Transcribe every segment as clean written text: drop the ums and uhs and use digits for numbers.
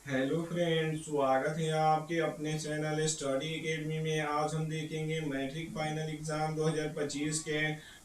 Hello friends, स्वागत है आपके अपने चैनल स्टडी एकेडमी में। आज हम देखेंगे मैट्रिक फाइनल एग्जाम 2025 के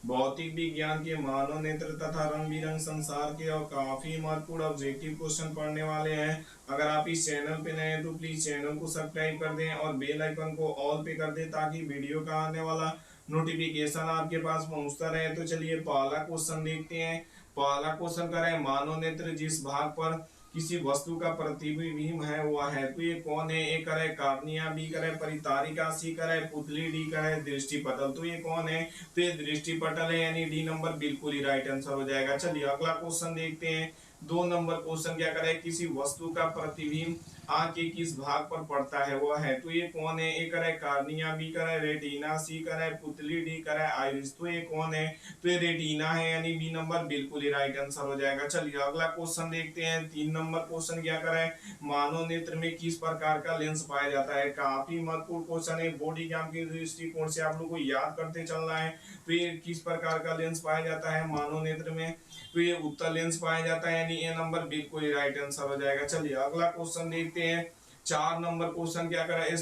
भौतिक विज्ञान के मानव नेत्र तथा रंग बिरंग संसार के और काफी महत्वपूर्ण ऑब्जेक्टिव क्वेश्चन पढ़ने वाले हैं। अगर आप इस चैनल पे नए हैं तो प्लीज चैनल को सब्सक्राइब कर दें और बेल आइकन को ऑल पे कर दें ताकि वीडियो का आने वाला नोटिफिकेशन आपके पास पहुंचता रहे। तो चलिए पहला क्वेश्चन देखते हैं। पहला क्वेश्चन करें, मानव नेत्र जिस भाग पर किसी वस्तु का प्रतिबिंब है वह है। तो ये कौन है? ए करे कार्निया, बी करे परितारिका, सी करे पुतली, डी करे दृष्टिपटल। तो ये कौन है? तो ये दृष्टिपटल है, यानी डी नंबर बिल्कुल ही राइट आंसर हो जाएगा। चलिए अगला क्वेश्चन देखते हैं। 2 नंबर क्वेश्चन क्या करे, किसी वस्तु का प्रतिबिंब आंख के किस भाग पर पड़ता है वह है। तो ये कौन है? ए करे कार्निया, बी करे रेटिना, सी करे पुतली, डी करे आइरिस। तो ये कौन है? तो ये रेटिना है, यानी बी नंबर बिल्कुल ही राइट आंसर हो जाएगा। चलिए अगला क्वेश्चन देखते हैं। 3 नंबर क्वेश्चन क्या करें, मानव नेत्र में किस प्रकार का लेंस पाया जाता है। काफी महत्वपूर्ण क्वेश्चन है, बॉडी एग्जाम के दृष्टिकोण से आप लोग को याद करते चलना है। तो ये किस प्रकार का लेंस पाया जाता है मानव नेत्र में? तो ये उत्तल लेंस पाया जाता है, यानी ए नंबर बिल्कुल ही राइट आंसर हो जाएगा। चलिए अगला क्वेश्चन देखते हैं। 4 नंबर क्वेश्चन क्या करें,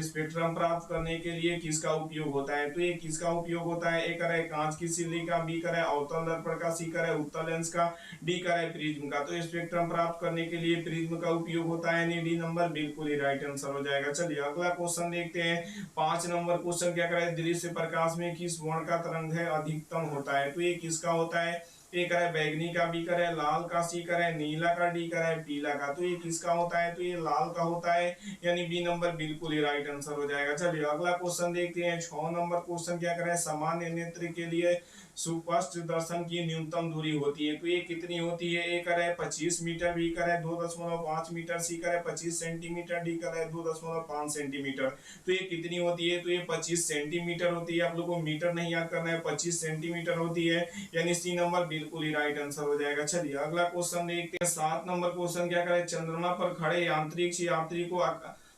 स्पेक्ट्रम प्राप्त करने के लिए किसका उपयोग होता है। तो ये किसका उपयोग होता है? ए करे कांच की सिल्ली का, बी करे अवतल दर्पण का, सी करे उत्तल लेंस का, डी करे प्रिज्म का। तो स्पेक्ट्रम प्राप्त करने के लिए प्रिज्म का उपयोग होता है, यानी डी नंबर बिल्कुल ही राइट आंसर हो जाएगा। चलिए अगला क्वेश्चन देखते हैं। 5 नंबर क्वेश्चन क्या करे, दृश्य प्रकाश में किस वर्ण का तरंग है अधिकतम होता है। तो ये किसका होता है? ए करे बैगनी का, बी करे लाल का, सी करे नीला का, डी करे पीला का। तो ये किसका होता है? तो ये लाल का होता है, यानी बी नंबर बिल्कुल ही राइट आंसर हो जाएगा। चलिए अगला क्वेश्चन देखते हैं। 6 नंबर क्वेश्चन क्या करें, सामान्य नेत्र के लिए सुस्पष्ट दर्शन की न्यूनतम दूरी होती है। तो ये कितनी होती है? ए करे 25 मीटर, बी करे 2.5 मीटर, सी करे 25 सेंटीमीटर, डी करे 2.5 सेंटीमीटर। तो ये कितनी होती है? तो ये 25 सेंटीमीटर होती है। आप लोगों को मीटर नहीं याद करना है, 25 सेंटीमीटर होती है, यानी सी नंबर बिल्कुल ही राइट आंसर हो जाएगा। चलिए अगला क्वेश्चन देखते हैं। 7 नंबर क्वेश्चन क्या करें, चंद्रमा पर खड़े अंतरिक्ष यात्री को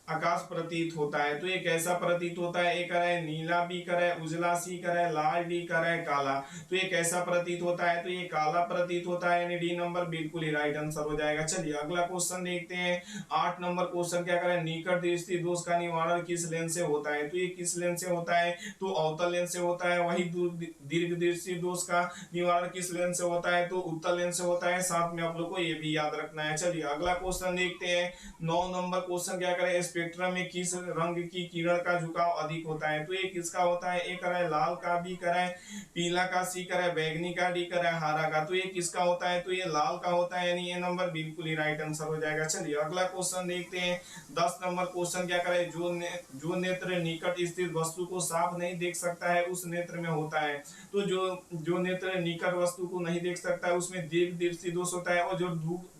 आकाश प्रतीत होता है। तो ये कैसा प्रतीत होता है? ए करे नीला, बी करे उजला, सी करे लाल, डी करे काला। तो ये कैसा प्रतीत होता है? तो ये काला प्रतीत होता है, यानी डी नंबर बिल्कुल ही राइट आंसर हो जाएगा। चलिए अगला क्वेश्चन देखते हैं। 8 नंबर क्वेश्चन क्या करें, निकट दृष्टि दोष का निवारण किस लेंस से होता है। तो ये किस लेंस से होता है? तो अवतल लेंस से होता है। वही दीर्घ दृष्टि दोष का निवारण किस लेंस से होता है? तो उत्तल लेंस से होता है। साथ में आप लोग को ये भी याद रखना है। चलिए अगला क्वेश्चन देखते हैं। 9 नंबर क्वेश्चन क्या करें, स्पेक्ट्रम में किस रंग की किरण का झुकाव अधिक होता है। तो ये किसका होता है? ए करे लाल का, बी करे पीला का, सी करे बैगनी का, डी करे हरा का। तो ये किसका होता है? तो ये लाल का होता है, यानी ये नंबर बिल्कुल ही राइट आंसर हो जाएगा। चलिए अगला क्वेश्चन देखते हैं। 10 नंबर क्वेश्चन क्या करे, जो नेत्र निकट स्थित वस्तु को साफ नहीं देख सकता है उस नेत्र में होता है। तो जो नेत्र निकट वस्तु को नहीं देख सकता है उसमें दीर्घ दृष्टि दोष होता है, और जो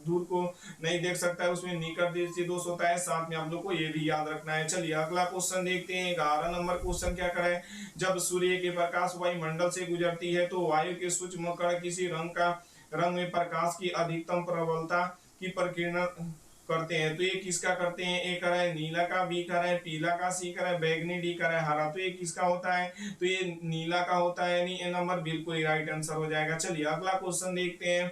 दूर को नहीं देख सकता है उसमें निकट दृष्टि दोष होता है। साथ में आप लोग को ये भी याद रखना है। चलिए अगला क्वेश्चन देखते हैं। 11 नंबर क्वेश्चन क्या करें, जब सूर्य के प्रकाश वायुमंडल से गुजरती है तो वायु के सूक्ष्म कण किसी रंग में प्रकाश की अधिकतम प्रबलता की प्रकीर्णन करते हैं। तो ये किसका करते हैं? ए करे नीला का, बी करे पीला का, सी करे बैगनी, डी करे हरा। तो ये किसका होता है? तो ये नीला का होता है, यानी ए नंबर बिल्कुल ही राइट आंसर हो जाएगा। चलिए अगला क्वेश्चन देखते हैं।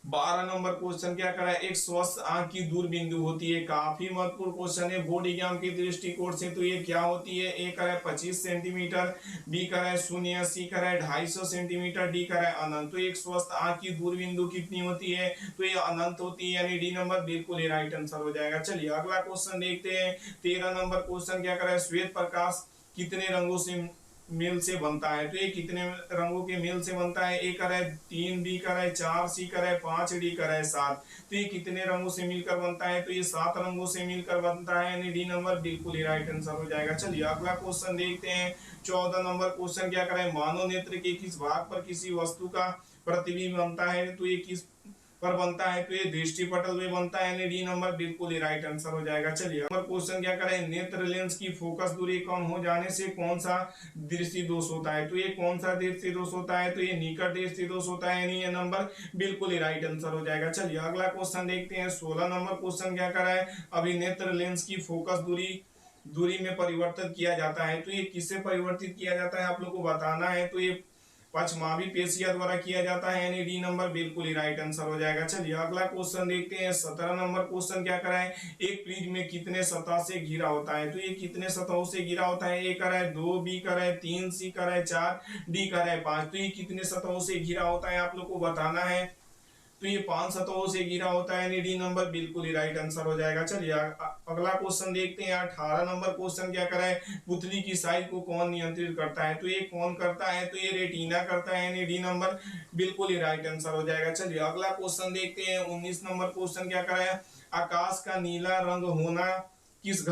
12 नंबर क्वेश्चन क्या करा है, एक स्वस्थ आंख की दूर बिंदु होती है। काफी महत्वपूर्ण क्वेश्चन है बोर्ड एग्जाम के दृष्टिकोण से। तो ये क्या होती है? ए करे 25 सेंटीमीटर, बी करे 0, सी करे 250 सेंटीमीटर, डी करे अनंत। तो एक स्वस्थ आंख की दूर बिंदु कितनी होती है? तो ये अनंत होती है, यानी डी नंबर बिल्कुल ही राइट आंसर हो जाएगा। चलिए अगला क्वेश्चन देखते हैं। 13 नंबर क्वेश्चन क्या करे, श्वेत प्रकाश कितने रंगों से मेल से बनता है। तो ये कितने रंगों के मेल से बनता है? ए करे 3, बी करे 4, सी करे 5, डी करे 7। तो ये कितने रंगों से मिलकर बनता है? तो ये 7 रंगों से मिलकर बनता है, यानी डी नंबर बिल्कुल ही राइट आंसर हो जाएगा। चलिए अगला क्वेश्चन देखते हैं। 14 नंबर क्वेश्चन क्या करें, मानव नेत्र के किस भाग पर किसी वस्तु का प्रतिबिंब बनता है। तो ये किस पर बनता है? तो ये दृष्टिपटल में बनता है, यानी डी नंबर बिल्कुल ही राइट आंसर हो जाएगा। चलिए नंबर क्वेश्चन क्या करें, नेत्र लेंस की फोकस दूरी कम हो जाने से कौन सा दृष्टि दोष होता है। तो ये कौन सा दृष्टि दोष होता है? तो ये निकट दृष्टि दोष होता है, यानी ये नंबर बिल्कुल ही राइट आंसर हो जाएगा। चलिए अगला क्वेश्चन देखते हैं। 16 नंबर क्वेश्चन क्या कराए, अभिनेत्र लेंस की फोकस दूरी में परिवर्तित किया जाता है। तो ये किससे परिवर्तित किया जाता है आप लोग को बताना है। तो ये पचमावी पेशिया द्वारा किया जाता है, यानी डी नंबर बिल्कुल ही राइट आंसर हो जाएगा। चलिए अगला क्वेश्चन देखते हैं। 17 नंबर क्वेश्चन क्या कराए, एक प्रिज्म में कितने सतह से घिरा होता है। तो ये कितने सतहों से घिरा होता है, ए कराए 2, बी कराए 3, सी कराए 4, डी कराए 5। तो ये कितने सतहों से घिरा होता है आप लोग को बताना है। तो ये 5 सतहों से घिरा होता है, यानी डी नंबर बिल्कुल ही राइट आंसर हो जाएगा। चलिए अगला क्वेश्चन देखते हैं। 18 नंबर क्वेश्चन क्या कराए, पुतली की साइज को कौन नियंत्रित करता है। तो ये कौन करता है, तो ये रेटिना करता है, यानी डी नंबर बिल्कुल ही राइट आंसर हो जाएगा। चलिए अगला क्वेश्चन देखते हैं। 19 नंबर क्वेश्चन क्या कराया, आकाश का नीला रंग होना किस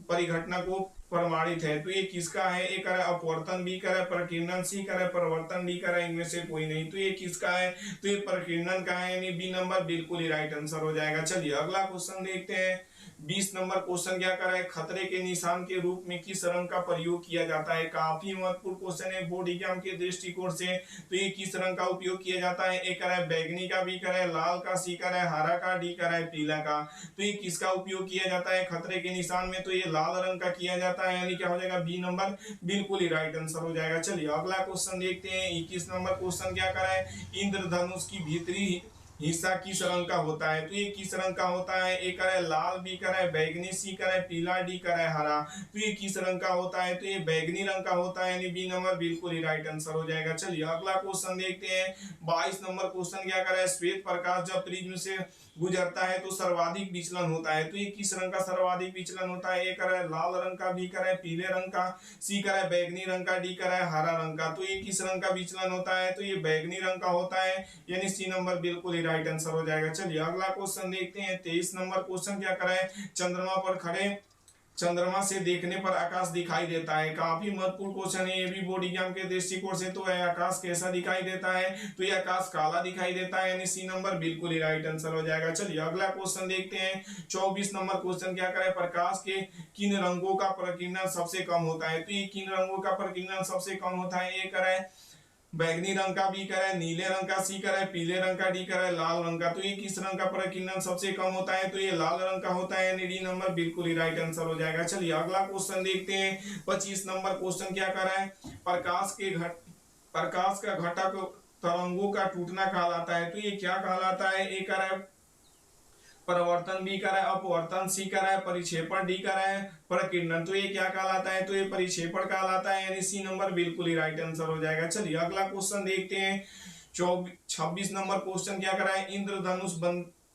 परिघटना को प्रमाणित है। तो ये किसका है, ए करा अपवर्तन, बी करा प्रकीर्णन, सी करा परिवर्तन, डी करा इनमें से कोई नहीं। तो ये किसका है, तो ये प्रकीर्णन का है, यानी बी नंबर बिल्कुल ही राइट आंसर हो जाएगा। चलिए अगला क्वेश्चन देखते हैं। 20 नंबर क्वेश्चन क्या कर रहा है, खतरे के निशान के रूप में किस रंग का प्रयोग किया जाता है। काफी महत्वपूर्ण क्वेश्चन है बोर्ड एग्जाम के दृष्टिकोण से। तो ये किस रंग का उपयोग किया जाता है, ए करा है बैगनी का, बी करा है लाल का, सी करा है हरा का, डी करा है पीला का। तो ये किसका उपयोग किया जाता है खतरे के निशान में, तो ये लाल रंग का किया जाता है, यानी क्या हो जाएगा बी नंबर बिल्कुल ही राइट आंसर हो जाएगा। चलिए अगला क्वेश्चन देखते हैं। 21 नंबर क्वेश्चन क्या कर रहा है, इंद्रधनुष की भीतरी हिस्सा किस रंग का होता है। तो ये किस रंग का होता है, ए करा है लाल, बी करा है बैगनी, सी करा है पीला, डी करा है हरा। तो ये किस रंग का होता है, तो ये बैगनी रंग का होता है, यानी बी नंबर बिल्कुल ही राइट आंसर हो जाएगा। चलिए अगला क्वेश्चन देखते हैं। 22 नंबर क्वेश्चन क्या कर रहा है, श्वेत प्रकाश जब प्रिज्म से गुजरता है तो सर्वाधिक विचलन होता है। तो ये किस रंग का सर्वाधिक विचलन होता है, ए करा है लाल रंग का, बी करा है पीले रंग का, सी करा है बैगनी रंग का, डी करा है हरा रंग का। तो ये किस रंग का विचलन होता है, तो ये बैगनी रंग का होता है, यानी सी नंबर बिल्कुल ही राइट आंसर हो जाएगा। चलिए अगला क्वेश्चन देखते हैं। 23 नंबर क्वेश्चन क्या कर रहा है, चंद्रमा पर खड़े चंद्रमा से देखने पर आकाश दिखाई देता है। काफी महत्वपूर्ण क्वेश्चन है ये भी बोर्ड एग्जाम के दृष्टिकोण से। तो है आकाश कैसा दिखाई देता है, तो ये आकाश काला दिखाई देता है, यानी सी नंबर बिल्कुल ही राइट आंसर हो जाएगा। चलिए अगला क्वेश्चन देखते हैं। 24 नंबर क्वेश्चन क्या करे, प्रकाश के किन रंगों का प्रकीर्णन सबसे कम होता है। तो ये किन रंगों का प्रकीर्णन सबसे कम होता है, ए करे बैगनी रंग का, बी करा है नीले रंग का, सी करा है पीले रंग का, डी करा है लाल रंग का। तो ये किस रंग का प्रकीर्णन सबसे कम होता है, तो ये लाल रंग का होता है, यानी डी नंबर बिल्कुल ही राइट आंसर हो जाएगा। चलिए अगला क्वेश्चन देखते हैं। 25 नंबर क्वेश्चन क्या कर रहा है, प्रकाश का घटक तरंगों का टूटना कहलाता है। तो ये क्या कहलाता है, ए करा है परिवर्तन, बी करा है अपवर्तन, सी करा है परिक्षेपण, डी करा है प्रकीर्णन। तो ये क्या कहलाता है, तो ये परिक्षेपण कहलाता है, यानी सी नंबर बिल्कुल ही राइट आंसर हो जाएगा। चलिए अगला क्वेश्चन देखते हैं। 26 नंबर क्वेश्चन क्या करा है, इंद्रधनुष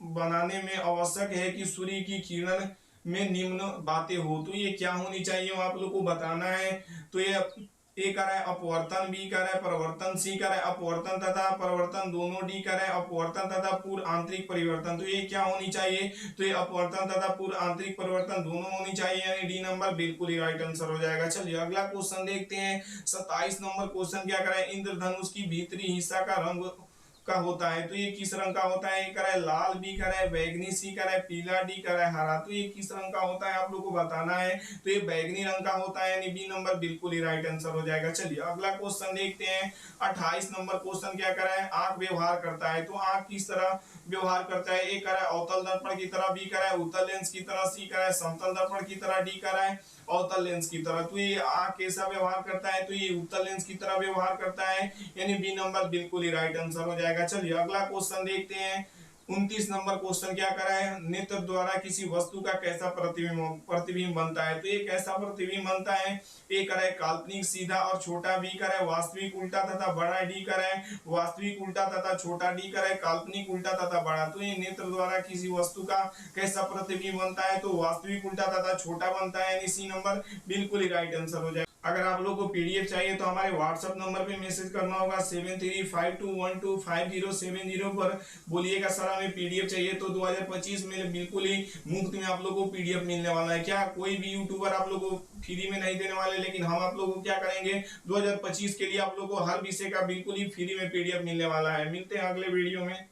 बनाने में आवश्यक है कि सूर्य की किरण में निम्न बातें हो। तो ये क्या होनी चाहिए आप लोग को बताना है। तो ये ए कर है अपवर्तन, बी कर है परिवर्तन, सी कर है अपवर्तन तथा परिवर्तन दोनों, डी कर है अपवर्तन तथा पूर्व आंतरिक परिवर्तन। तो ये क्या होनी चाहिए, तो ये अपवर्तन तथा पूर्व आंतरिक परिवर्तन दोनों होनी चाहिए, यानी डी नंबर बिल्कुल ही राइट आंसर हो जाएगा। चलिए अगला क्वेश्चन देखते हैं। 27 नंबर क्वेश्चन क्या करे, इंद्रधनुष की भीतरी हिस्सा का रंग का होता है। तो ये किस रंग का होता है, ए करा है लाल, बी करा है बैगनी, सी करा है पीला, डी करा है हरा। तो ये किस रंग का होता है आप लोग को बताना है। तो ये बैगनी रंग का होता है, यानी बी नंबर बिल्कुल ही राइट आंसर हो जाएगा। चलिए अगला क्वेश्चन देखते हैं। 28 नंबर क्वेश्चन क्या करा है, आंख व्यवहार करता है। तो आंख किस तरह व्यवहार करता है, ए करा है अवतल दर्पण की तरह, बी करा है उत्तल लेंस की तरह, सी करा है समतल दर्पण की तरह, डी करा है अवतल लेंस की तरह। तो ये आंख कैसा व्यवहार करता है, तो ये उत्तल लेंस की तरह व्यवहार करता है, यानी बी नंबर बिल्कुल ही राइट आंसर हो जाएगा। चलिए अगला क्वेश्चन देखते हैं। 29 नंबर क्वेश्चन क्या करा है, नेत्र द्वारा किसी वस्तु का कैसा प्रतिबिंब बनता है। तो ये कैसा प्रतिबिंब बनता है, ए करा है काल्पनिक सीधा और छोटा, बी करा है वास्तविक उल्टा तथा बड़ा, डी करा है वास्तविक उल्टा तथा छोटा, डी करा है काल्पनिक उल्टा तथा बड़ा। तो ये नेत्र द्वारा किसी वस्तु का कैसा प्रतिबिंब बनता है, तो वास्तविक उल्टा तथा छोटा बनता है, यानी सी नंबर बिल्कुल ही राइट आंसर हो जाएगा। अगर आप लोग को पीडीएफ चाहिए तो हमारे व्हाट्सएप नंबर पे मैसेज करना होगा 7352125070 पर। बोलिएगा सर हमें पीडीएफ चाहिए, तो 2025 में बिल्कुल ही मुफ्त में आप लोगों को पीडीएफ मिलने वाला है। क्या कोई भी यूट्यूबर आप लोगों को फ्री में नहीं देने वाले, लेकिन हम आप लोगों को क्या करेंगे 2025 के लिए आप लोगों को हर विषय का बिल्कुल ही फ्री में पीडीएफ मिलने वाला है। मिलते हैं अगले वीडियो में।